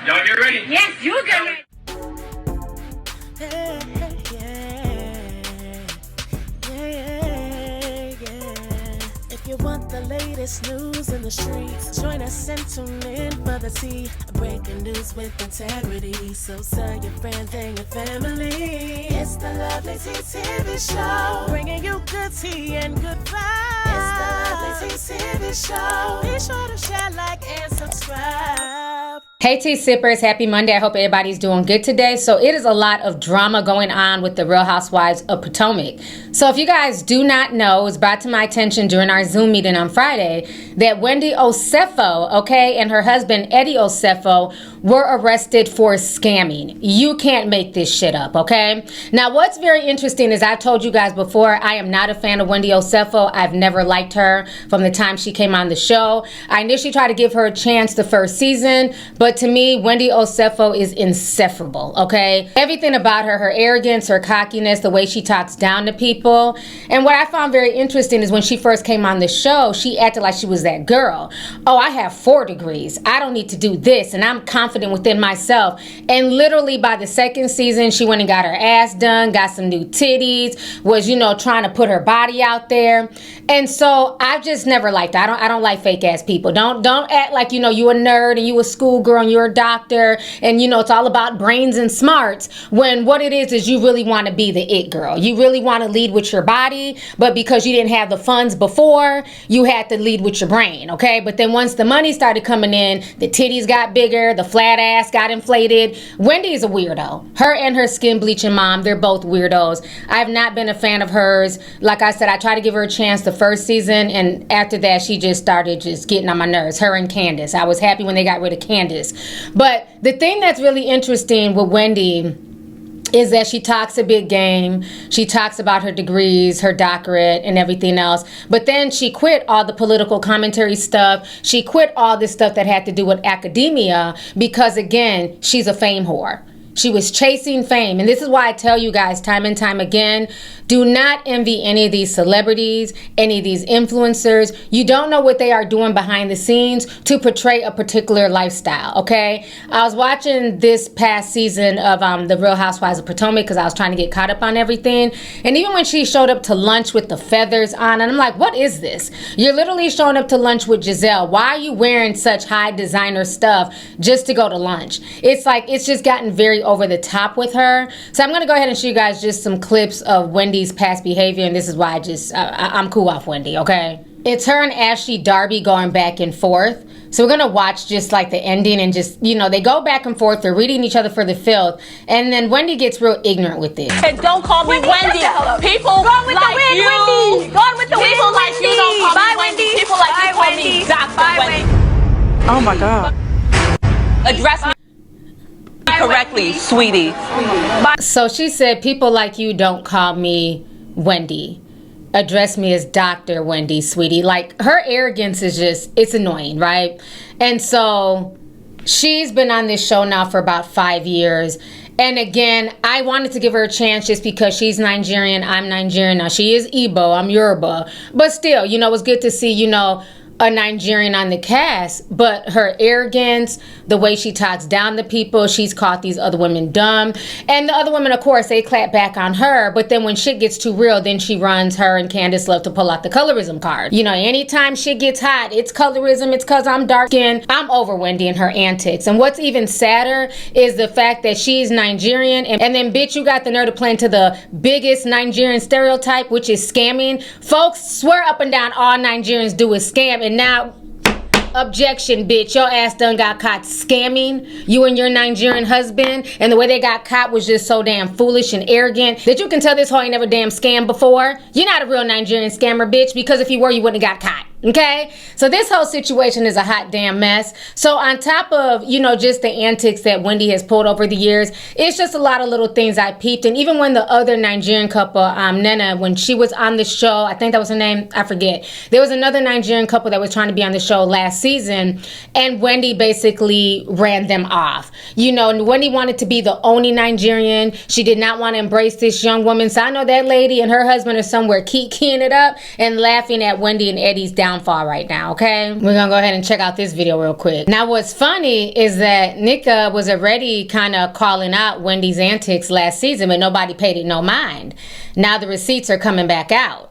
Y'all get ready? Yes, you get ready. If you want the latest news in the streets, join us and tune in for the tea. Breaking news with integrity. So tell your friends and your family. It's the Lovelytitv show, bringing you good tea and good vibes. It's the Lovelytitv show. Be sure to share, like, and subscribe. Hey tea sippers, happy Monday. I hope everybody's doing good today. So it is a lot of drama going on with the Real Housewives of Potomac. So if you guys do not know, it was brought to my attention during our Zoom meeting on Friday that Wendy Osefo, okay, and her husband Eddie Osefo were arrested for scamming. You can't make this shit up, okay? Now what's very interesting is I've told you guys before, I am not a fan of Wendy Osefo. I've never liked her from the time she came on the show. I initially tried to give her a chance the first season, but to me, Wendy Osefo is insufferable, okay? Everything about her, her arrogance, her cockiness, the way she talks down to people. And what I found very interesting is when she first came on the show, she acted like she was that girl. Oh, I have 4 degrees. I don't need to do this, and I'm confident within myself. And literally by the second season, she went and got her ass done, got some new titties, was, you know, trying to put her body out there. And so I've just never liked that. I don't like fake ass people. Don't act like, you know, you a nerd and you a schoolgirl and you're a doctor and, you know, it's all about brains and smarts, when what it is you really want to be the it girl. You really want to lead with your body, but because you didn't have the funds before, you had to lead with your brain, okay? But then once the money started coming in, the titties got bigger, the flat ass got inflated. Wendy is a weirdo. Her and her skin bleaching mom, they're both weirdos. I've not been a fan of hers. Like I said, I tried to give her a chance the first season, and after that she just started just getting on my nerves. Her and Candace. I was happy when they got rid of Candace. But the thing that's really interesting with Wendy is that she talks a big game. She talks about her degrees, her doctorate, and everything else. But then she quit all the political commentary stuff. She quit all this stuff that had to do with academia because, again, she's a fame whore. She was chasing fame. And this is why I tell you guys time and time again, do not envy any of these celebrities, any of these influencers. You don't know what they are doing behind the scenes to portray a particular lifestyle, okay? I was watching this past season of The Real Housewives of Potomac because I was trying to get caught up on everything. And even when she showed up to lunch with the feathers on, and I'm like, what is this? You're literally showing up to lunch with Giselle. Why are you wearing such high designer stuff just to go to lunch? It's like, it's just gotten very over the top with her. So I'm going to go ahead and show you guys just some clips of Wendy's past behavior, and this is why I'm cool off Wendy, okay? It's her and Ashley Darby going back and forth. So we're going to watch just like the ending and just, you know, they go back and forth. They're reading each other for the filth. And then Wendy gets real ignorant with this. And don't call me Wendy. People Gone with like the wind, you. Wendy. Gone with the wind, People like Wendy. you don't call Bye, me Wendy. Wendy. People like Bye, you call Wendy. me Dr. Bye, Wendy. Oh my God. Address me correctly, sweetie. So she said, people like you don't call me Wendy. Address me as Dr. Wendy, sweetie. Like, her arrogance is just, it's annoying, right? And so she's been on this show now for about 5 years. And again, I wanted to give her a chance just because she's Nigerian, I'm Nigerian. Now, she is Igbo, I'm Yoruba. But still, you know, it's good to see, you know, a Nigerian on the cast, but her arrogance, the way she talks down to people, she's called these other women dumb. And the other women, of course, they clap back on her, but then when shit gets too real, then she runs. Her and Candace love to pull out the colorism card. You know, anytime shit gets hot, it's colorism, it's because I'm dark skinned. I'm over Wendy and her antics. And what's even sadder is the fact that she's Nigerian, and then bitch, you got the nerve to play into the biggest Nigerian stereotype, which is scamming. Folks swear up and down all Nigerians do is scam. And now, objection, bitch, your ass done got caught scamming you and your Nigerian husband, and the way they got caught was just so damn foolish and arrogant that you can tell this hoe ain't never damn scammed before. You're not a real Nigerian scammer, bitch, because if you were, you wouldn't have got caught. Okay, so this whole situation is a hot damn mess. So on top of, you know, just the antics that Wendy has pulled over the years, it's just a lot of little things I peeped. And even when the other Nigerian couple, Nena, when she was on the show, I think that was her name, I forget. There was another Nigerian couple that was trying to be on the show last season, and Wendy basically ran them off. You know, and Wendy wanted to be the only Nigerian. She did not want to embrace this young woman. So I know that lady and her husband are somewhere keying it up and laughing at Wendy and Eddie's down downfall right now, okay? We're gonna go ahead and check out this video real quick. Now, what's funny is that Nika was already kind of calling out Wendy's antics last season, but nobody paid it no mind. Now the receipts are coming back out.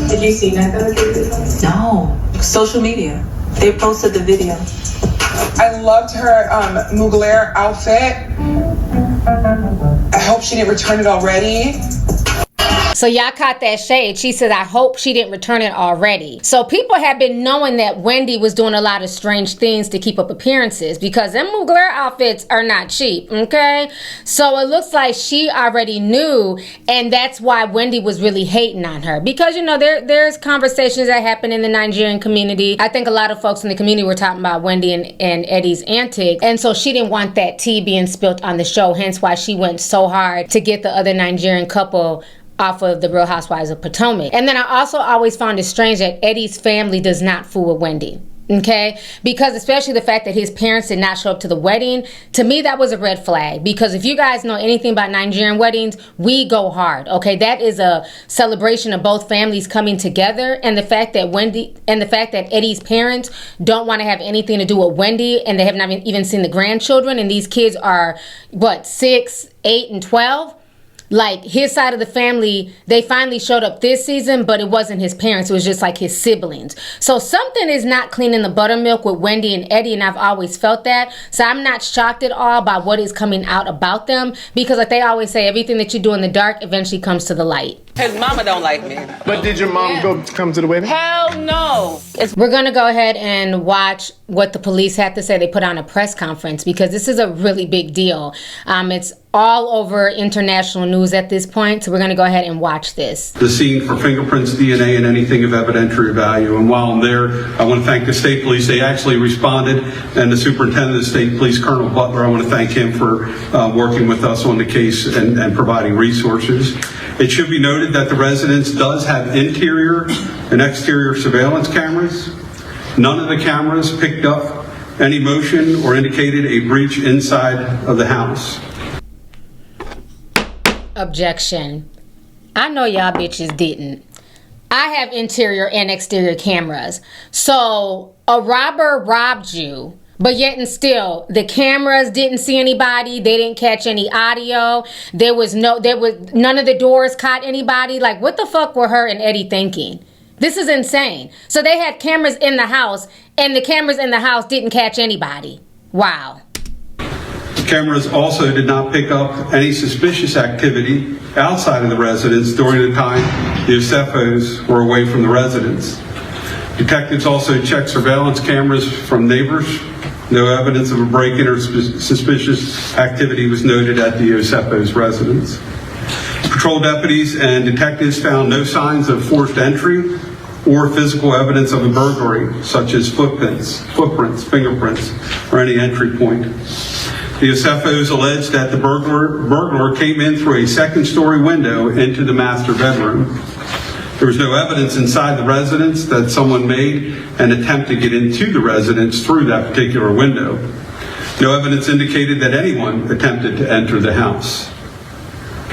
Did you see that? No. Social media. They posted the video. I loved her Mugler outfit. I hope she didn't return it already. So y'all caught that shade. She said, I hope she didn't return it already. So people have been knowing that Wendy was doing a lot of strange things to keep up appearances, because them Mugler outfits are not cheap, okay? So it looks like she already knew, and that's why Wendy was really hating on her. Because, you know, there's conversations that happen in the Nigerian community. I think a lot of folks in the community were talking about Wendy and Eddie's antics, and so she didn't want that tea being spilt on the show, hence why she went so hard to get the other Nigerian couple off of the Real Housewives of Potomac. And then I also always found it strange that Eddie's family does not fool with Wendy. Okay, because especially the fact that his parents did not show up to the wedding, to me that was a red flag. Because if you guys know anything about Nigerian weddings, we go hard. Okay, that is a celebration of both families coming together, and the fact that Eddie's parents don't want to have anything to do with Wendy, and they have not even seen the grandchildren, and these kids are what, 6, 8, and 12. Like, his side of the family, they finally showed up this season, but it wasn't his parents. It was just like his siblings. So something is not clean in the buttermilk with Wendy and Eddie, and I've always felt that. So I'm not shocked at all by what is coming out about them, because like they always say, everything that you do in the dark eventually comes to the light. His mama don't like me. But did your mom come to the wedding? Hell no. We're going to go ahead and watch what the police had to say. They put on a press conference, because this is a really big deal. It's all over international news at this point, so we're going to go ahead and watch this. The scene for fingerprints, DNA, and anything of evidentiary value. And while I'm there, I want to thank the state police. They actually responded, and the superintendent of the state police, Colonel Butler, I want to thank him for working with us on the case and providing resources. It should be noted that the residence does have interior and exterior surveillance cameras. None of the cameras picked up any motion or indicated a breach inside of the house. Objection. I know y'all bitches didn't. I have interior and exterior cameras. So a robber robbed you, but yet and still the cameras didn't see anybody. They didn't catch any audio. None of the doors caught anybody. Like, what the fuck were her and Eddie thinking? This is insane. So they had cameras in the house, and the cameras in the house didn't catch anybody. Wow. The cameras also did not pick up any suspicious activity outside of the residence during the time the Osefos were away from the residence. Detectives also checked surveillance cameras from neighbors. No evidence of a break-in or suspicious activity was noted at the Osefos' residence. Patrol deputies and detectives found no signs of forced entry or physical evidence of a burglary, such as footprints, fingerprints, or any entry point. The Osefos alleged that the burglar came in through a second-story window into the master bedroom. There was no evidence inside the residence that someone made an attempt to get into the residence through that particular window. No evidence indicated that anyone attempted to enter the house.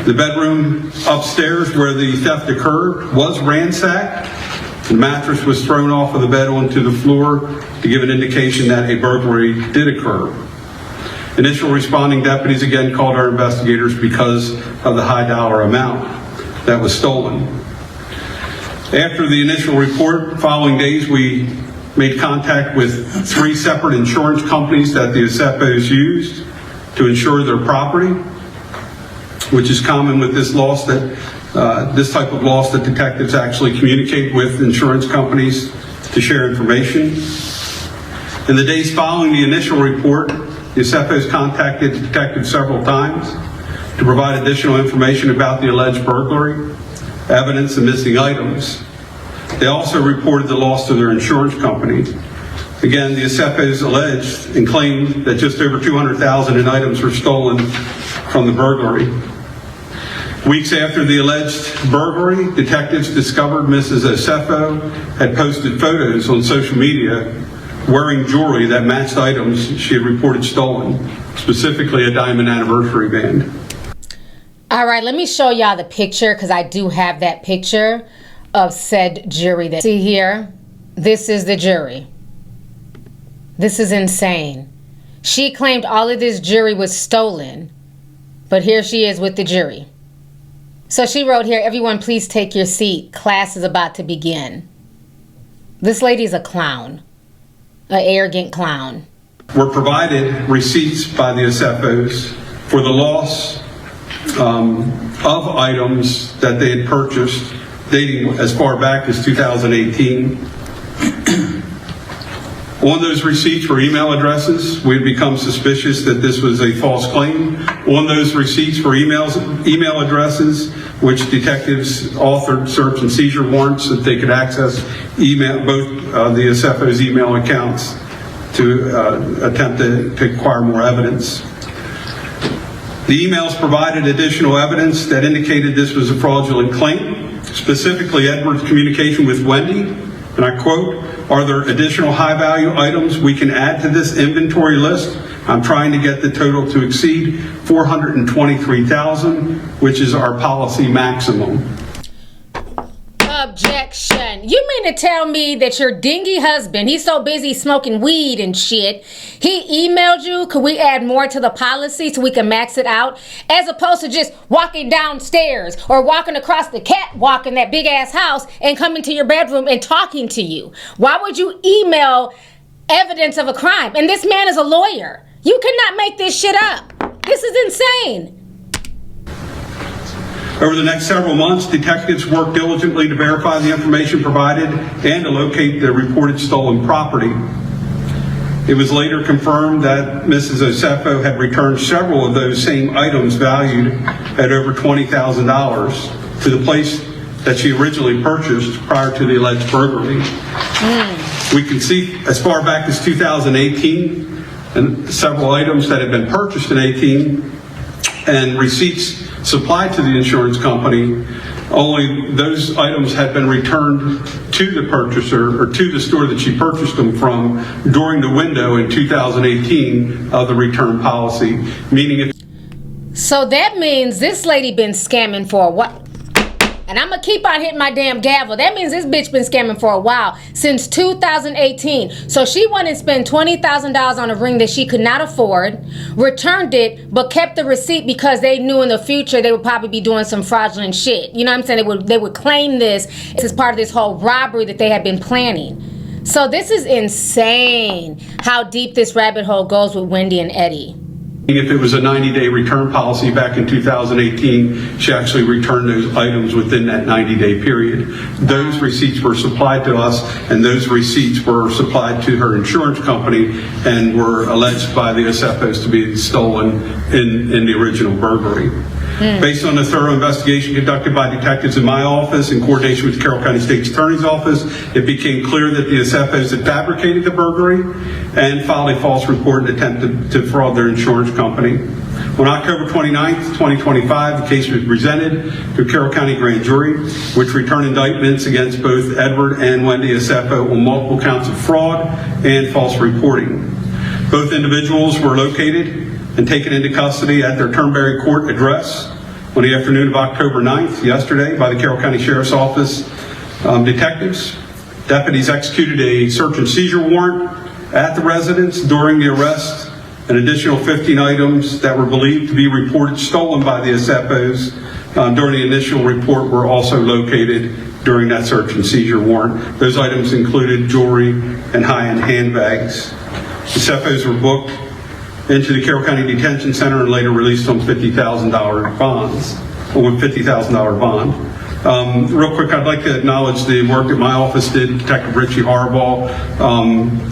The bedroom upstairs where the theft occurred was ransacked. The mattress was thrown off of the bed onto the floor to give an indication that a burglary did occur. Initial responding deputies again called our investigators because of the high dollar amount that was stolen. After the initial report, following days, we made contact with 3 separate insurance companies that the Osefos used to insure their property, which is common with this loss, that this type of loss, that detectives actually communicate with insurance companies to share information. In the days following the initial report, the Osefos contacted the detective several times to provide additional information about the alleged burglary, evidence, and missing items. They also reported the loss to their insurance company. Again, the Osefos alleged and claimed that just over $200,000 in items were stolen from the burglary. Weeks after the alleged burglary, detectives discovered Mrs. Osefo had posted photos on social media wearing jewelry that matched items she had reported stolen, specifically a diamond anniversary band. All right, let me show y'all the picture because I do have that picture of said jury. That see here, this is the jury. This is insane. She claimed all of this jewelry was stolen, but here she is with the jury. So she wrote here, everyone please take your seat. Class is about to begin. This lady's a clown, an arrogant clown. Were provided receipts by the Osefos for the loss of items that they had purchased dating as far back as 2018. On those receipts were email addresses. We had become suspicious that this was a false claim. On those receipts were email addresses, which detectives authored search and seizure warrants that they could access both the Osefos' email accounts to attempt to acquire more evidence. The emails provided additional evidence that indicated this was a fraudulent claim, specifically Edward's communication with Wendy, and I quote, "Are there additional high-value items we can add to this inventory list? I'm trying to get the total to exceed $423,000, which is our policy maximum." Objection. You mean to tell me that your dingy husband, he's so busy smoking weed and shit, he emailed you, could we add more to the policy so we can max it out? As opposed to just walking downstairs or walking across the catwalk in that big ass house and coming to your bedroom and talking to you. Why would you email evidence of a crime? And this man is a lawyer. You cannot make this shit up. This is insane. Over the next several months, detectives worked diligently to verify the information provided and to locate the reported stolen property. It was later confirmed that Mrs. Osefo had returned several of those same items valued at over $20,000 to the place that she originally purchased prior to the alleged burglary. We can see as far back as 2018 and several items that had been purchased in 18 and receipts supplied to the insurance company, only those items had been returned to the purchaser or to the store that she purchased them from during the window in 2018 of the return policy, meaning if... So that means this lady been scamming for a while. And I'm going to keep on hitting my damn gavel. That means this bitch been scamming for a while, since 2018. So she wanted to spend $20,000 on a ring that she could not afford, returned it, but kept the receipt because they knew in the future they would probably be doing some fraudulent shit. You know what I'm saying? They would claim this as part of this whole robbery that they had been planning. So this is insane how deep this rabbit hole goes with Wendy and Eddie. If it was a 90-day return policy back in 2018, she actually returned those items within that 90-day period. Those receipts were supplied to us, and those receipts were supplied to her insurance company and were alleged by the Osefos to be stolen in the original burglary. Based on a thorough investigation conducted by detectives in my office in coordination with the Carroll County State's Attorney's Office, it became clear that the Osefos had fabricated the burglary and filed a false report and attempted to fraud their insurance company. On October 29th, 2025, the case was presented to a Carroll County grand jury, which returned indictments against both Edward and Wendy Osefo on multiple counts of fraud and false reporting. Both individuals were located and taken into custody at their Turnberry Court address on the afternoon of October 9th, yesterday, by the Carroll County Sheriff's Office detectives. Deputies executed a search and seizure warrant at the residence during the arrest. An additional 15 items that were believed to be reported stolen by the Osefos during the initial report were also located during that search and seizure warrant. Those items included jewelry and high-end handbags. The Osefos were booked into the Carroll County Detention Center and later released on $50,000 bonds, or with $50,000 bond. Real quick, I'd like to acknowledge the work that my office did, Detective Richie Harbaugh.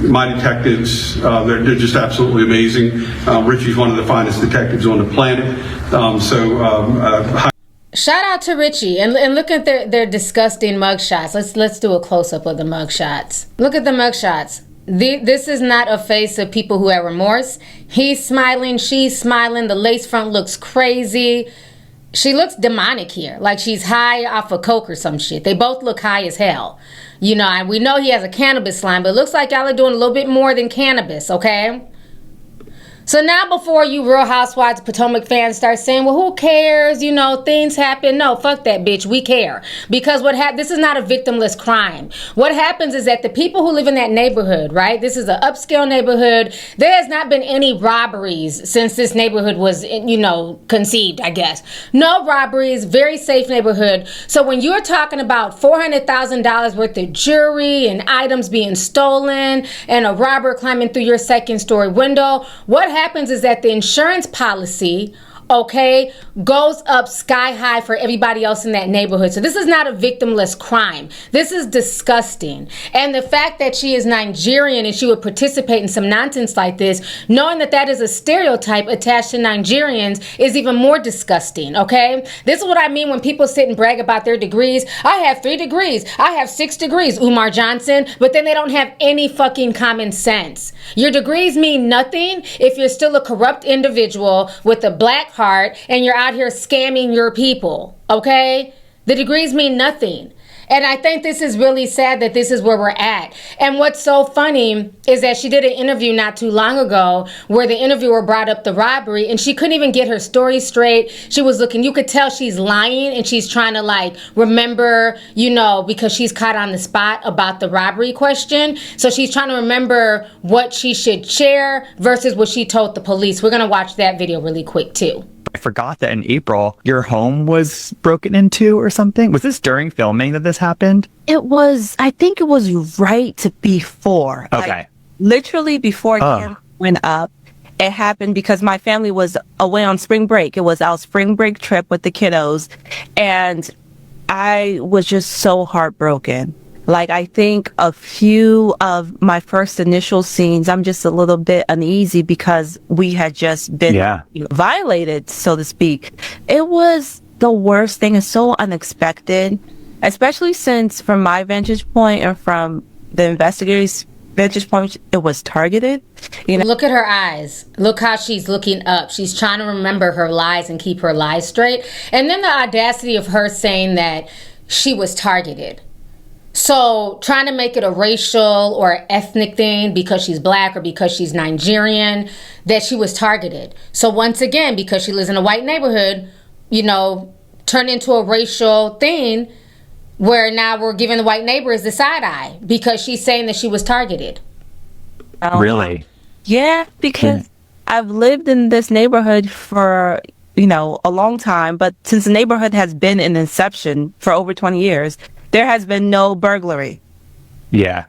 My detectives, they're just absolutely amazing. Richie's one of the finest detectives on the planet. Shout out to Richie, and look at their disgusting mugshots. Let's do a close-up of the mugshots. Look at the mugshots. This is not a face of people who have remorse. He's smiling, she's smiling, the lace front looks crazy. She looks demonic here, like she's high off of coke or some shit. They both look high as hell. You know, and we know he has a cannabis line, but it looks like y'all are doing a little bit more than cannabis, okay? So now before you Real Housewives Potomac fans start saying, well, who cares? You know, things happen. No, fuck that, bitch. We care. Because this is not a victimless crime. What happens is that the people who live in that neighborhood, right? This is an upscale neighborhood. There has not been any robberies since this neighborhood was, you know, conceived, I guess. No robberies, very safe neighborhood. So when you're talking about $400,000 worth of jewelry and items being stolen and a robber climbing through your second story window, what happens is that the insurance policy, okay, goes up sky high for everybody else in that neighborhood. So this is not a victimless crime. This is disgusting. And the fact that she is Nigerian and she would participate in some nonsense like this, knowing that that is a stereotype attached to Nigerians, is even more disgusting, okay? This is what I mean when people sit and brag about their degrees. I have 3 degrees. I have 6 degrees, Umar Johnson, but then they don't have any fucking common sense. Your degrees mean nothing if you're still a corrupt individual with a black heart and you're out here scamming your people, okay? The degrees mean nothing. And I think this is really sad that this is where we're at. And what's so funny is that she did an interview not too long ago where the interviewer brought up the robbery and she couldn't even get her story straight. She was looking, you could tell she's lying and she's trying to like remember, you know, because she's caught on the spot about the robbery question. So she's trying to remember what she should share versus what she told the police. We're going to watch that video really quick too. I forgot that in April, your home was broken into or something. Was this during filming that this happened? It was, I think it was right before. Okay. Like, literally before camera went up. It happened because my family was away on spring break. It was our spring break trip with the kiddos. And I was just so heartbroken. Like, I think a few of my first initial scenes, I'm just a little bit uneasy because we had just been violated, so to speak. It was the worst thing. It's so unexpected, especially since from my vantage point and from the investigators' vantage point, it was targeted. You know? Look at her eyes. Look how she's looking up. She's trying to remember her lies and keep her lies straight. And then the audacity of her saying that she was targeted. So trying to make it a racial or ethnic thing because she's black or because she's Nigerian, that she was targeted. So once again, because she lives in a white neighborhood, you know, turned into a racial thing where now we're giving the white neighbors the side eye because she's saying that she was targeted. Really? Yeah, because I've lived in this neighborhood for, you know, a long time, but since the neighborhood has been in inception for over 20 years, there has been no burglary. Yeah.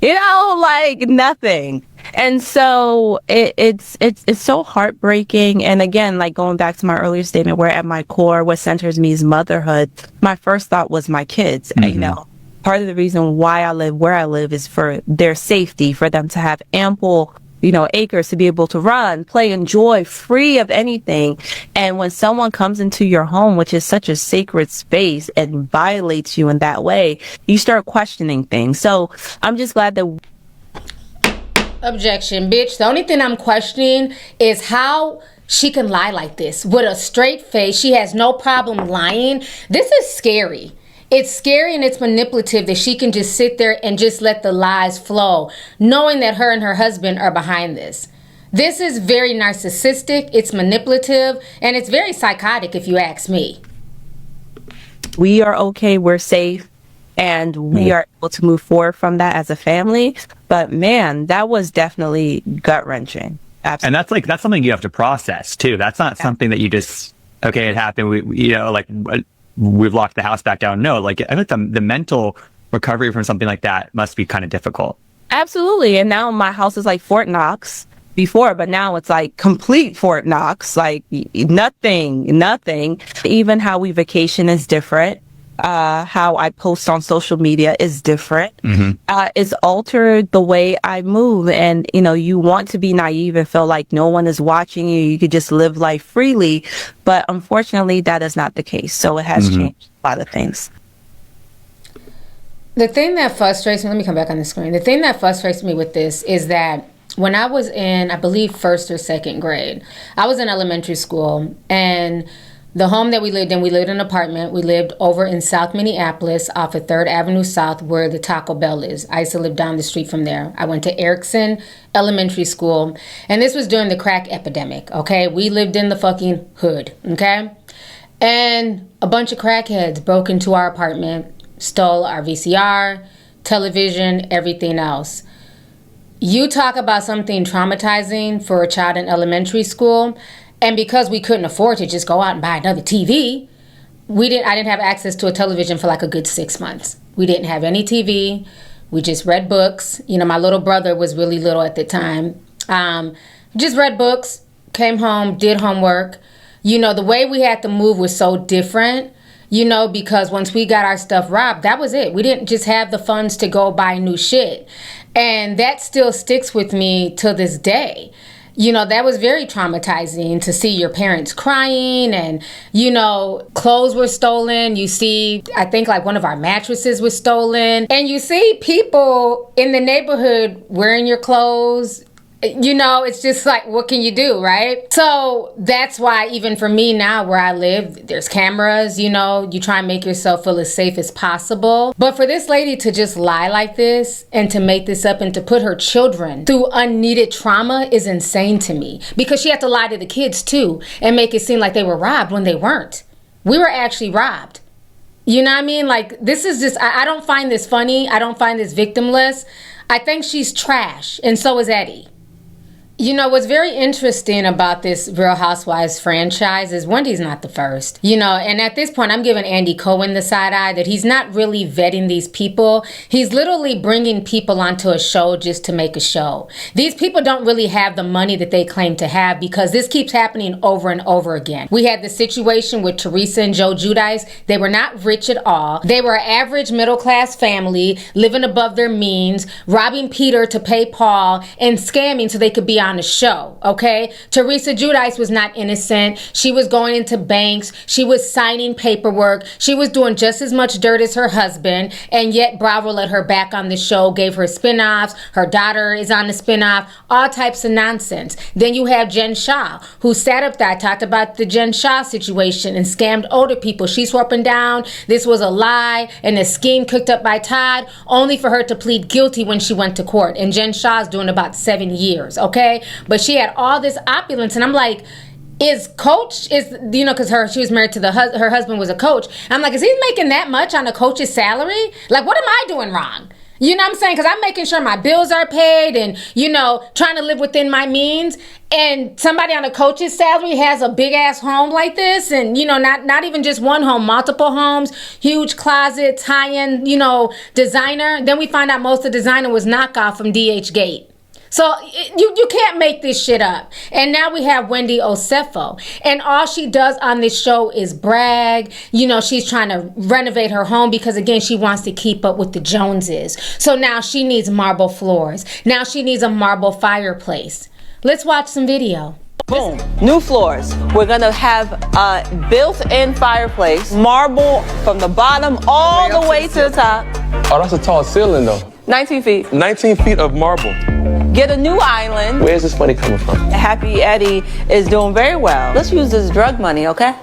You know, like nothing. And so it's so heartbreaking. And again, like going back to my earlier statement, where at my core, what centers me is motherhood. My first thought was my kids. And, you know, part of the reason why I live where I live is for their safety, for them to have ample, you know, acres to be able to run, play, enjoy, free of anything. And when someone comes into your home, which is such a sacred space, and violates you in that way, you start questioning things. So I'm just glad that... Objection, bitch. The only thing I'm questioning is how she can lie like this with a straight face. She has no problem lying. This is scary. It's scary and it's manipulative that she can just sit there and just let the lies flow, knowing that her and her husband are behind this. This is very narcissistic, it's manipulative, and it's very psychotic if you ask me. We are okay, we're safe, and we are able to move forward from that as a family. But man, that was definitely gut-wrenching. Absolutely. And that's something you have to process too. That's not something that you just, okay, it happened, we've locked the house back down. No, like I think the mental recovery from something like that must be kind of difficult. Absolutely. And now my house is like Fort Knox before, but now it's like complete Fort Knox, like nothing. Even how we vacation is different. How I post on social media is different. It's altered the way I move. And, you know, you want to be naive and feel like no one is watching you. You could just live life freely. But unfortunately, that is not the case. So it has changed a lot of things. The thing that frustrates me, let me come back on the screen. The thing that frustrates me with this is that when I was in, I believe, 1st or 2nd grade, I was in elementary school, and The home that we lived in an apartment. We lived over in South Minneapolis off of 3rd Avenue South where the Taco Bell is. I used to live down the street from there. I went to Erickson Elementary School, and this was during the crack epidemic, okay? We lived in the fucking hood, okay? And a bunch of crackheads broke into our apartment, stole our VCR, television, everything else. You talk about something traumatizing for a child in elementary school, and because we couldn't afford to just go out and buy another TV, I didn't have access to a television for like a good 6 months. We didn't have any TV. We just read books. You know, my little brother was really little at the time. Just read books, came home, did homework. You know, the way we had to move was so different, you know, because once we got our stuff robbed, that was it. We didn't just have the funds to go buy new shit. And that still sticks with me to this day. You know, that was very traumatizing to see your parents crying and, you know, clothes were stolen. You see, I think like one of our mattresses was stolen. And you see people in the neighborhood wearing your clothes. You know, it's just like, what can you do, right? So that's why even for me now where I live, there's cameras, you know, you try and make yourself feel as safe as possible. But for this lady to just lie like this and to make this up and to put her children through unneeded trauma is insane to me, because she had to lie to the kids too and make it seem like they were robbed when they weren't. We were actually robbed. You know what I mean? Like, this is just, I don't find this funny. I don't find this victimless. I think she's trash, and so is Eddie. You know, what's very interesting about this Real Housewives franchise is Wendy's not the first. You know, and at this point, I'm giving Andy Cohen the side eye that he's not really vetting these people. He's literally bringing people onto a show just to make a show. These people don't really have the money that they claim to have, because this keeps happening over and over again. We had the situation with Teresa and Joe Giudice. They were not rich at all. They were an average middle-class family living above their means, robbing Peter to pay Paul, and scamming so they could be on the show, okay? Teresa Giudice was not innocent. She was going into banks. She was signing paperwork. She was doing just as much dirt as her husband, and yet Bravo let her back on the show, gave her spinoffs. Her daughter is on the spinoff, all types of nonsense. Then you have Jen Shah, who sat up there, talked about the Jen Shah situation and scammed older people. She swore up and down this was a lie and a scheme cooked up by Todd, only for her to plead guilty when she went to court. And Jen Shah's doing about 7 years, okay? But she had all this opulence, and I'm like, because she was married to her husband was a coach. I'm like, is he making that much on a coach's salary? Like, what am I doing wrong? You know what I'm saying? Because I'm making sure my bills are paid and, you know, trying to live within my means. And somebody on a coach's salary has a big ass home like this, and, you know, not even just one home, multiple homes, huge closets, high-end, you know, designer. Then we find out most of the designer was knockoff from DH Gate. So you can't make this shit up. And now we have Wendy Osefo, and all she does on this show is brag. You know, she's trying to renovate her home because, again, she wants to keep up with the Joneses. So now she needs marble floors. Now she needs a marble fireplace. Let's watch some video. Boom. New floors. We're going to have a built-in fireplace, marble from the bottom all the way to the top. Oh, that's a tall ceiling, though. 19 feet. 19 feet of marble. Get a new island. Where's this money coming from? Happy Eddie is doing very well. Let's use this drug money, okay?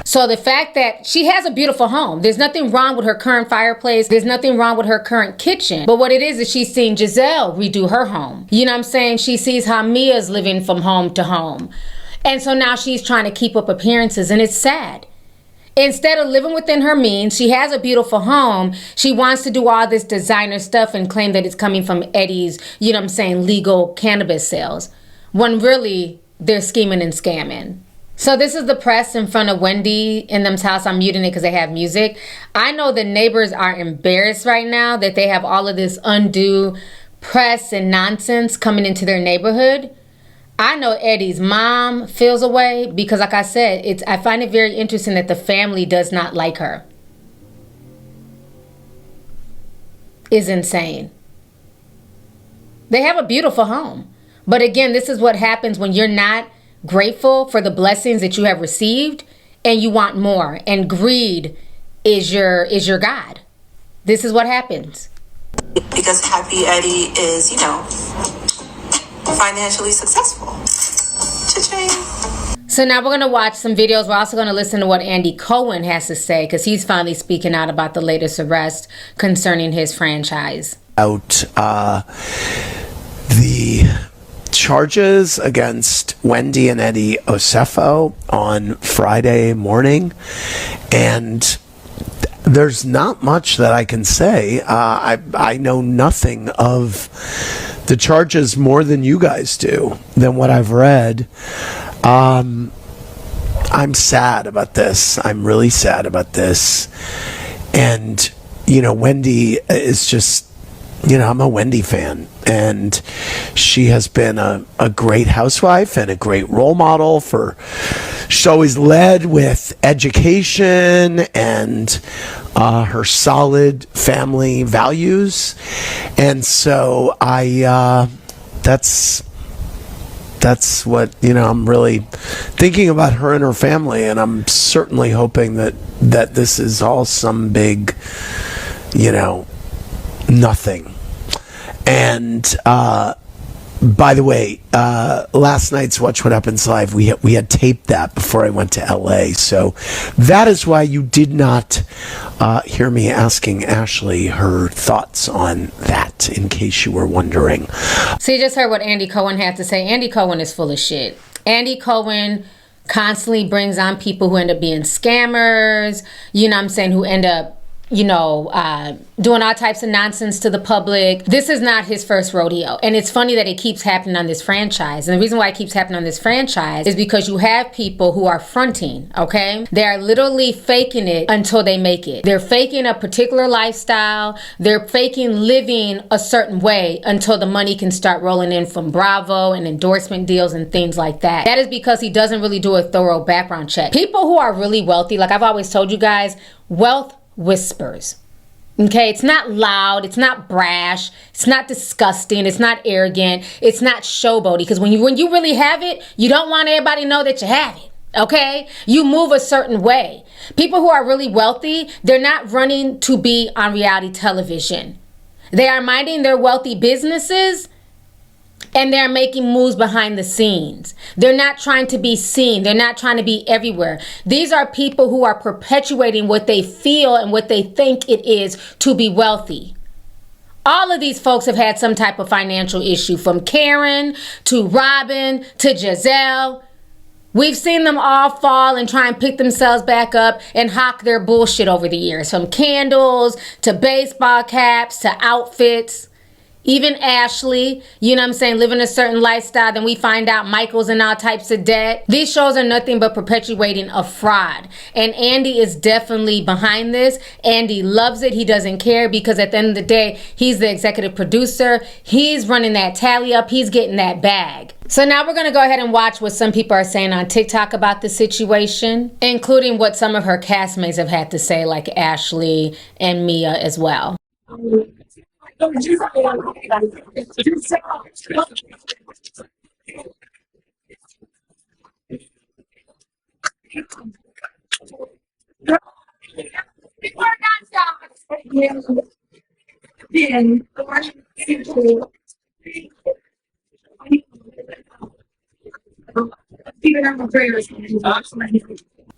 So the fact that she has a beautiful home, there's nothing wrong with her current fireplace, there's nothing wrong with her current kitchen, but what it is she's seen Giselle redo her home. You know what I'm saying? She sees how Mia's living from home to home. And so now she's trying to keep up appearances, and it's sad. Instead of living within her means, she has a beautiful home. She wants to do all this designer stuff and claim that it's coming from Eddie's, you know what I'm saying, legal cannabis sales, when really they're scheming and scamming. So this is the press in front of Wendy in them's house. I'm muting it because they have music. I know the neighbors are embarrassed right now that they have all of this undue press and nonsense coming into their neighborhood. I know Eddie's mom feels away because, like I said, I find it very interesting that the family does not like her. It's insane. They have a beautiful home. But again, this is what happens when you're not grateful for the blessings that you have received and you want more. And greed is your God. This is what happens. Because Happy Eddie is, you know, financially successful. Cha-ching. So now we're going to watch some videos. We're also going to listen to what Andy Cohen has to say, because he's finally speaking out about the latest arrest concerning his franchise. Out the charges against Wendy and Eddie Osefo on Friday morning, and there's not much that I can say. I know nothing of the charges more than you guys do, than what I've read. I'm sad about this. I'm really sad about this. And, you know, Wendy is just, you know, I'm a Wendy fan. And she has been a great housewife and a great role model for, she's always led with education and her solid family values. And so that's what, you know, I'm really thinking about her and her family, and I'm certainly hoping that this is all some big, you know, nothing. And by the way, last night's Watch What Happens Live, we had taped that before I went to LA, so that is why you did not hear me asking Ashley her thoughts on that, in case you were wondering. So you just heard what Andy Cohen had to say. Andy Cohen is full of shit. Andy Cohen constantly brings on people who end up being scammers, you know what I'm saying, who end up, you know, doing all types of nonsense to the public. This is not his first rodeo. And it's funny that it keeps happening on this franchise. And the reason why it keeps happening on this franchise is because you have people who are fronting, okay? They are literally faking it until they make it. They're faking a particular lifestyle. They're faking living a certain way until the money can start rolling in from Bravo and endorsement deals and things like that. That is because he doesn't really do a thorough background check. People who are really wealthy, like I've always told you guys, wealth whispers. Okay, it's not loud, it's not brash, it's not disgusting, it's not arrogant, it's not showboaty, because when you really have it, you don't want everybody to know that you have it. Okay, you move a certain way. People who are really wealthy, they're not running to be on reality television. They are minding their wealthy businesses, and they're making moves behind the scenes. They're not trying to be seen. They're not trying to be everywhere. These are people who are perpetuating what they feel and what they think it is to be wealthy. All of these folks have had some type of financial issue, from Karen to Robin to Giselle. We've seen them all fall and try and pick themselves back up and hawk their bullshit over the years, from candles to baseball caps to outfits. Even Ashley, you know what I'm saying, living a certain lifestyle, then we find out Michael's in all types of debt. These shows are nothing but perpetuating a fraud. And Andy is definitely behind this. Andy loves it. He doesn't care, because at the end of the day, he's the executive producer. He's running that tally up. He's getting that bag. So now we're going to go ahead and watch what some people are saying on TikTok about the situation, including what some of her castmates have had to say, like Ashley and Mia as well.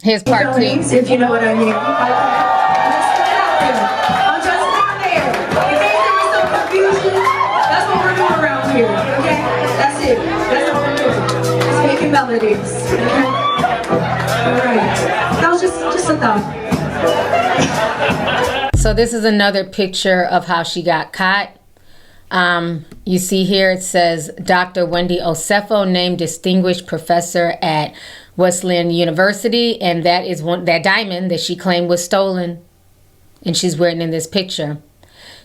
Here's part 2. If you know what I mean. I'm just out there. In case there was some confusion, that's what we're doing around here. Okay? That's it. That's what we're doing. Just making melodies. Okay? Alright. That was just a thought. So this is another picture of how she got caught. You see here it says Dr. Wendy Osefo named distinguished professor at Wesleyan University, and that is that diamond that she claimed was stolen, and she's wearing it in this picture.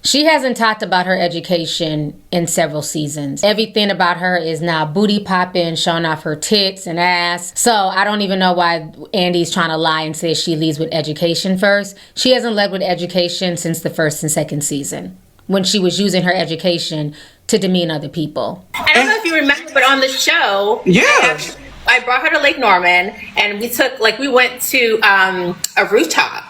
She hasn't talked about her education in several seasons. Everything about her is now booty popping, showing off her tits and ass. So I don't even know why Andy's trying to lie and say she leads with education first. She hasn't led with education since the first and second season, when she was using her education to demean other people. I don't know if you remember, but on the show, I brought her to Lake Norman, and we went to a rooftop,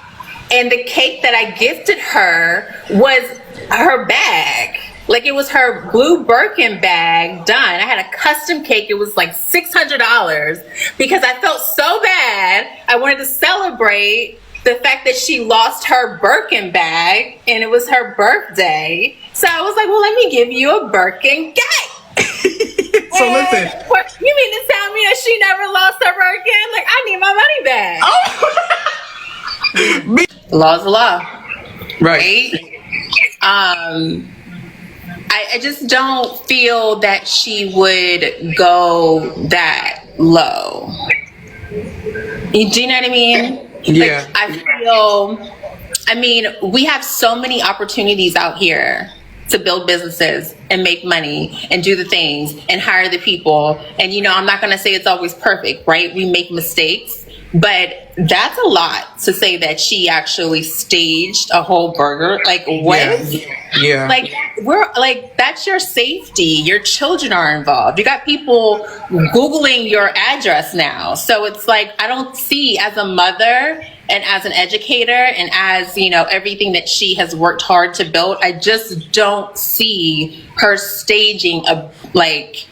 and the cake that I gifted her was her bag. Like it was her blue Birkin bag done. I had a custom cake. It was like $600 because I felt so bad. I wanted to celebrate the fact that she lost her Birkin bag and it was her birthday. So I was like, well, let me give you a Birkin cake. So listen. What, you mean to tell me that she never lost her Birkin? Like, I need my money back. Oh. Law's the law. Right? I just don't feel that she would go that low. Do you know what I mean? Yeah. Like, I mean, we have so many opportunities out here to build businesses and make money and do the things and hire the people. And, you know, I'm not going to say it's always perfect, right? We make mistakes, but that's a lot to say that she actually staged a whole burger. Like, what? Yeah. Like, we're like, that's your safety. Your children are involved. You got people Googling your address now. So it's like, I don't see, as a mother and as an educator and as, you know, everything that she has worked hard to build, I just don't see her staging a, like,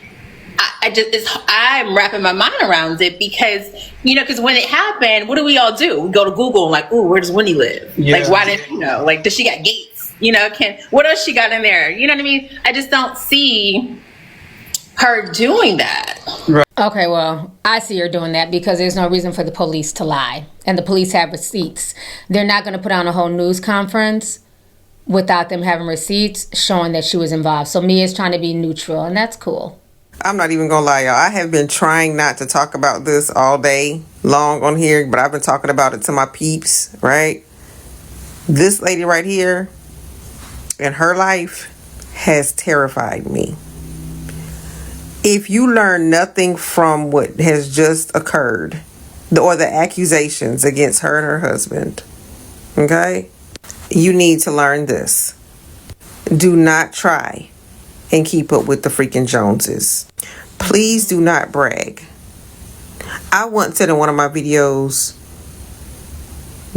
I'm wrapping my mind around it because, you know, because when it happened, what do we all do? We go to Google and like, ooh, where does Wendy live? Yeah. Like, why didn't, you know, like, does she got gates? You know, what else she got in there? You know what I mean? I just don't see her doing that. Right. Okay, well, I see her doing that because there's no reason for the police to lie. And the police have receipts. They're not going to put on a whole news conference without them having receipts showing that she was involved. So Mia's trying to be neutral, and that's cool. I'm not even gonna lie, y'all. I have been trying not to talk about this all day long on here, but I've been talking about it to my peeps, right? This lady right here in her life has terrified me. If you learn nothing from what has just occurred, or the accusations against her and her husband, okay, you need to learn this. Do not try and keep up with the freaking Joneses. Please do not brag. I once said in one of my videos,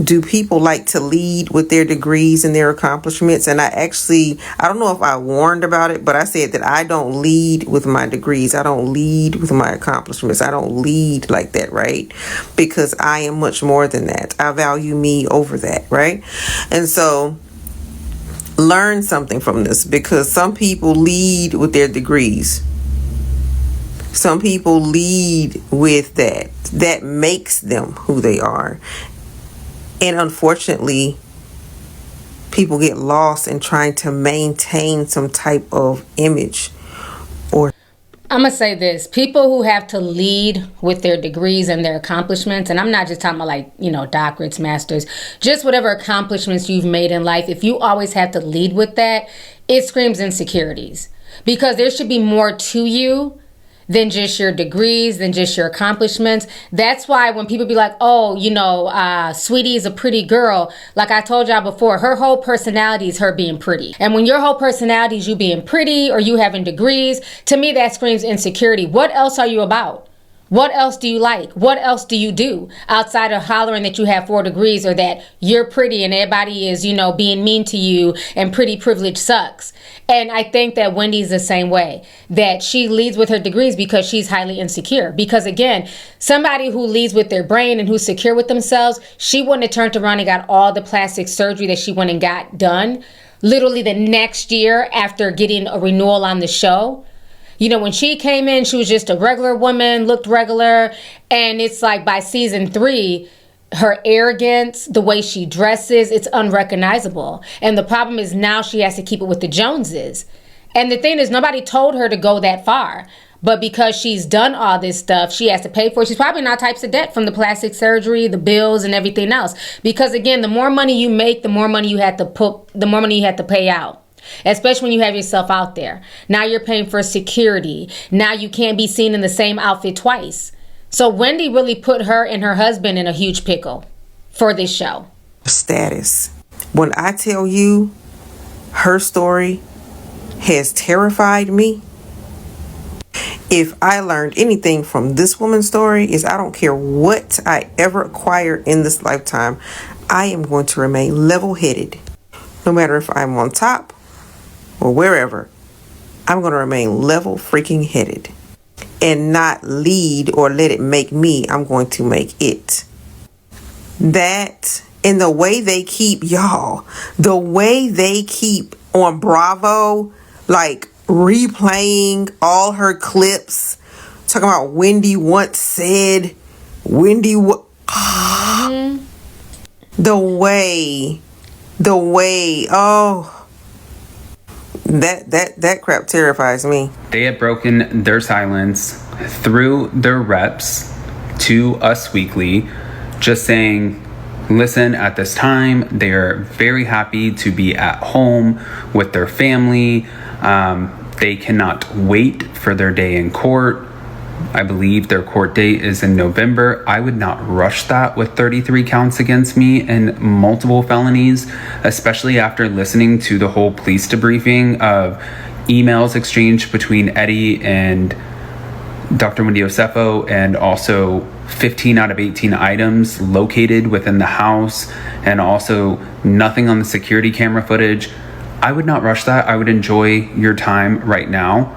do people like to lead with their degrees and their accomplishments? And I don't know if I warned about it, but I said that I don't lead with my degrees. I don't lead with my accomplishments. I don't lead like that, right? Because I am much more than that. I value me over that, right? And so learn something from this, because some people lead with their degrees. Some people lead with that. That makes them who they are. And unfortunately, people get lost in trying to maintain some type of image. Or I'm going to say this. People who have to lead with their degrees and their accomplishments, and I'm not just talking about like, you know, doctorates, masters, just whatever accomplishments you've made in life. If you always have to lead with that, it screams insecurities. Because there should be more to you than just your degrees, than just your accomplishments. That's why when people be like, oh, you know, Sweetie is a pretty girl. Like I told y'all before, her whole personality is her being pretty. And when your whole personality is you being pretty or you having degrees, to me that screams insecurity. What else are you about? What else do you like? What else do you do outside of hollering that you have 4 degrees or that you're pretty and everybody is, you know, being mean to you and pretty privilege sucks? And I think that Wendy's the same way, that she leads with her degrees because she's highly insecure. Because again, somebody who leads with their brain and who's secure with themselves, she wouldn't have turned around and got all the plastic surgery that she went and got done literally the next year after getting a renewal on the show. You know, when she came in, she was just a regular woman, looked regular. And it's like by season 3, her arrogance, the way she dresses, it's unrecognizable. And the problem is now she has to keep it with the Joneses. And the thing is, nobody told her to go that far. But because she's done all this stuff, she has to pay for it. She's probably in all types of debt from the plastic surgery, the bills, and everything else. Because again, the more money you make, the more money you have to pay out. Especially when you have yourself out there. Now you're paying for security. Now you can't be seen in the same outfit twice. So Wendy really put her and her husband in a huge pickle for this show. Status. When I tell you her story has terrified me, if I learned anything from this woman's story, is I don't care what I ever acquire in this lifetime, I am going to remain level-headed. No matter if I'm on top or wherever, I'm going to remain level freaking headed and not lead or let it make me. I'm going to make it. That, and the way they keep, y'all, the way they keep on Bravo, like replaying all her clips, talking about Wendy once said, Wendy, the way, oh, that crap terrifies me. They had broken their silence through their reps to Us Weekly, just saying, listen, at this time, they're very happy to be at home with their family. They cannot wait for their day in court. I believe their court date is in November. I would not rush that with 33 counts against me and multiple felonies, especially after listening to the whole police debriefing of emails exchanged between Eddie and Dr. Wendy Osefo, and also 15 out of 18 items located within the house, and also nothing on the security camera footage. I would not rush that. I would enjoy your time right now.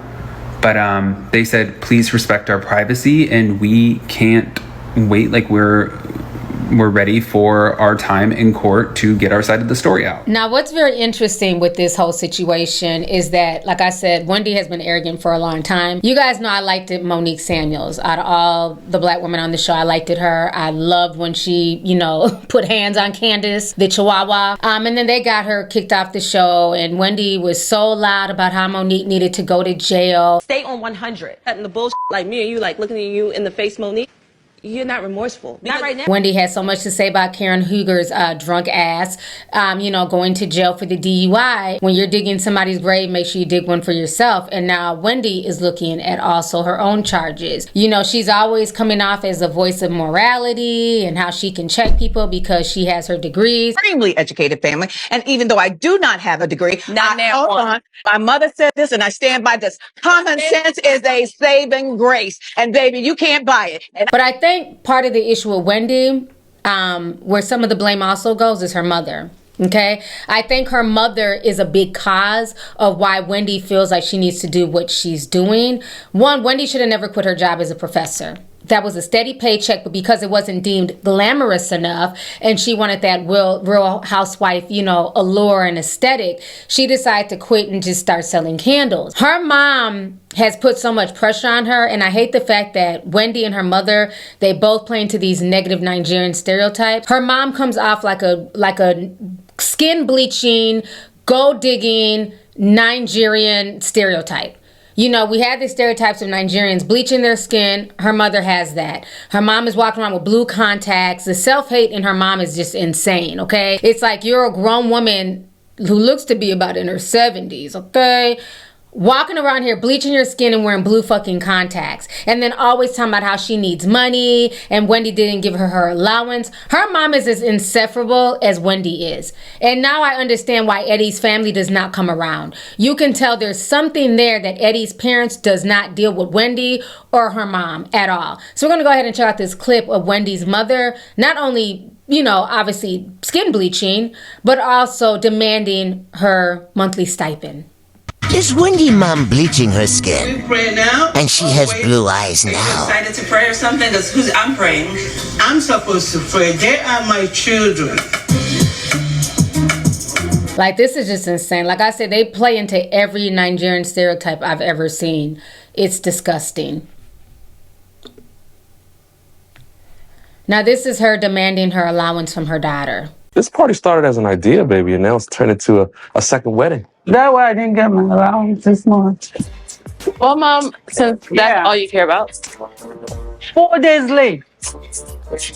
But they said, please respect our privacy, and we can't wait. Like, we're ready for our time in court to get our side of the story out. Now, what's very interesting with this whole situation is that, like I said, Wendy has been arrogant for a long time. You guys know I liked it, Monique Samuels. Out of all the black women on the show, I liked it her. I loved when she, put hands on Candace, the Chihuahua. And then they got her kicked off the show, and Wendy was so loud about how Monique needed to go to jail. Stay on 100. Cutting the bullshit like me and you, like looking at you in the face, Monique. You're not remorseful. Not right now. Wendy has so much to say about Karen Huger's drunk ass, going to jail for the DUI. When you're digging somebody's grave, make sure you dig one for yourself. And now Wendy is looking at also her own charges. She's always coming off as a voice of morality and how she can check people because she has her degrees. Extremely educated family. And even though I do not have a degree, hold on. My mother said this and I stand by this. Common sense is a saving grace. And baby, you can't buy it. But I think part of the issue with Wendy, where some of the blame also goes, is her mother. Okay, I think her mother is a big cause of why Wendy feels like she needs to do what she's doing. One, Wendy should have never quit her job as a professor. That was a steady paycheck, but because it wasn't deemed glamorous enough and she wanted that real housewife, allure and aesthetic, she decided to quit and just start selling candles. Her mom has put so much pressure on her, and I hate the fact that Wendy and her mother, they both play into these negative Nigerian stereotypes. Her mom comes off like a skin bleaching, gold digging Nigerian stereotype. We had the stereotypes of Nigerians bleaching their skin. Her mother has that. Her mom is walking around with blue contacts. The self-hate in her mom is just insane, okay? It's like you're a grown woman who looks to be about in her 70s, okay? Walking around here bleaching your skin and wearing blue fucking contacts, and then always talking about how she needs money and Wendy didn't give her allowance. Her mom is as insufferable as Wendy is. And now I understand why Eddie's family does not come around. You can tell there's something there that Eddie's parents does not deal with Wendy or her mom at all. So we're going to go ahead and check out this clip of Wendy's mother, not only obviously skin bleaching, but also demanding her monthly stipend. Is Wendy mom bleaching her skin? We pray now. And she has blue eyes now. Excited to pray or something? Because I'm praying. I'm supposed to pray. They are my children. Like, this is just insane. Like I said, they play into every Nigerian stereotype I've ever seen. It's disgusting. Now, this is her demanding her allowance from her daughter. This party started as an idea, baby, and now it's turned into a second wedding. That's why I didn't get my allowance this month. Well, Mom, since that's all you care about. 4 days late.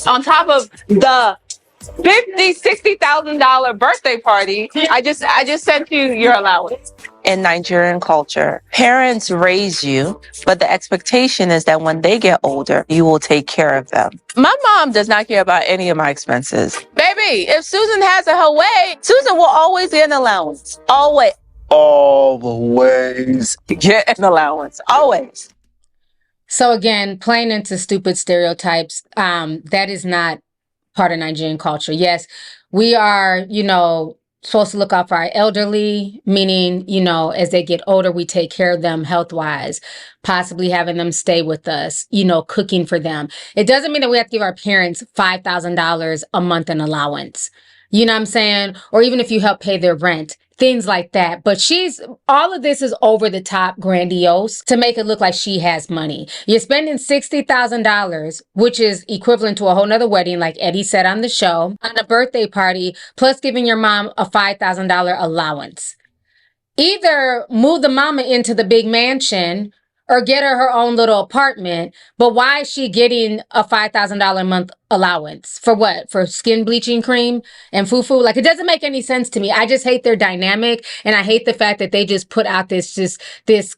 On top of the $50,000-$60,000 birthday party, I just sent you your allowance. In Nigerian culture, parents raise you, but the expectation is that when they get older, you will take care of them. My mom does not care about any of my expenses. Baby, if Susan has it her way, Susan will always get an allowance. Always. Always. Get an allowance. Always. So again, playing into stupid stereotypes, that is not part of Nigerian culture. Yes, we are, supposed to look out for our elderly, meaning, you know, as they get older, we take care of them health-wise, possibly having them stay with us, you know, cooking for them. It doesn't mean that we have to give our parents $5,000 a month in allowance. You know what I'm saying? Or even if you help pay their rent, things like that. But all of this is over the top grandiose to make it look like she has money. You're spending $60,000, which is equivalent to a whole nother wedding, like Eddie said on the show, on a birthday party, plus giving your mom a $5,000 allowance. Either move the mama into the big mansion or get her own little apartment. But why is she getting a $5,000 a month allowance? For what? For skin bleaching cream and fufu? Like, it doesn't make any sense to me. I just hate their dynamic. And I hate the fact that they just put out this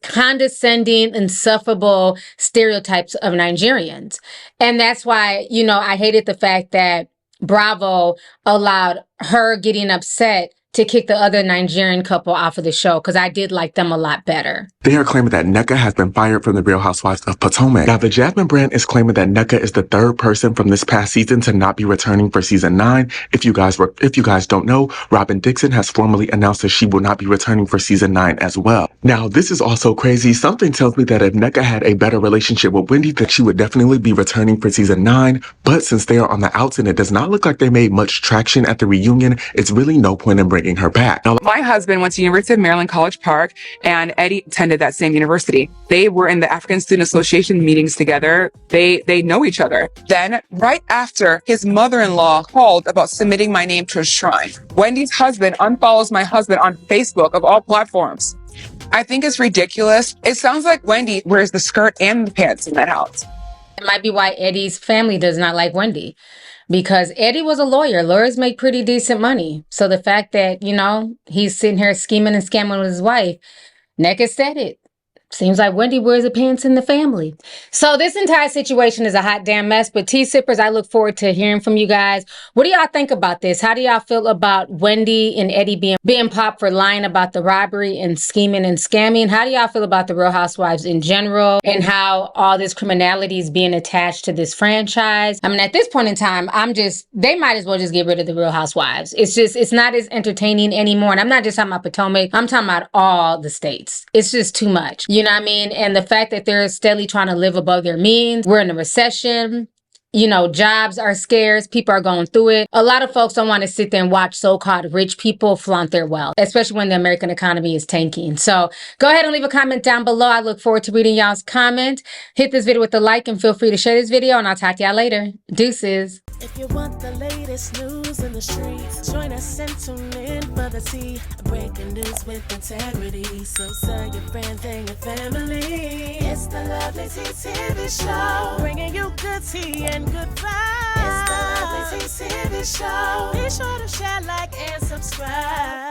condescending, insufferable stereotypes of Nigerians. And that's why, you know, I hated the fact that Bravo allowed her getting upset to kick the other Nigerian couple off of the show, because I did like them a lot better. They are claiming that Nneka has been fired from the Real Housewives of Potomac. Now, the Jasmine brand is claiming that Nneka is the third person from this past season to not be returning for season 9. If you guys don't know, Robin Dixon has formally announced that she will not be returning for season 9 as well. Now, this is also crazy. Something tells me that if Nneka had a better relationship with Wendy, that she would definitely be returning for season 9. But since they are on the outs and it does not look like they made much traction at the reunion, it's really no point in bringing her back. Now, my husband went to University of Maryland College Park, and Eddie attended that same university. They were in the African Student Association meetings together. They know each other. Then, right after, his mother-in-law called about submitting my name to a shrine. Wendy's husband unfollows my husband on Facebook of all platforms. I think it's ridiculous. It sounds like Wendy wears the skirt and the pants in that house. It might be why Eddie's family does not like Wendy. Because Eddie was a lawyer. Lawyers make pretty decent money. So the fact that, you know, he's sitting here scheming and scamming with his wife, Nneka said it. Seems like Wendy wears the pants in the family. So this entire situation is a hot damn mess. But tea sippers, I look forward to hearing from you guys. What do y'all think about this? How do y'all feel about Wendy and Eddie being popped for lying about the robbery and scheming and scamming? How do y'all feel about the Real Housewives in general and how all this criminality is being attached to this franchise? I mean, at this point in time, they might as well just get rid of the Real Housewives. It's not as entertaining anymore. And I'm not just talking about Potomac. I'm talking about all the states. It's just too much. You know what I mean? And the fact that they're steadily trying to live above their means. We're in a recession. You know, jobs are scarce. People are going through it. A lot of folks don't want to sit there and watch so-called rich people flaunt their wealth, especially when the American economy is tanking. So go ahead and leave a comment down below. I look forward to reading y'all's comment. Hit this video with a like and feel free to share this video, and I'll talk to y'all later. Deuces. If you want the latest news in the streets, join us and tune in for the tea. Breaking news with integrity. So tell your friends and your family. It's the Lovelytitv show, bringing you good tea and good vibes. It's the Lovelytitv show. Be sure to share, like, and subscribe.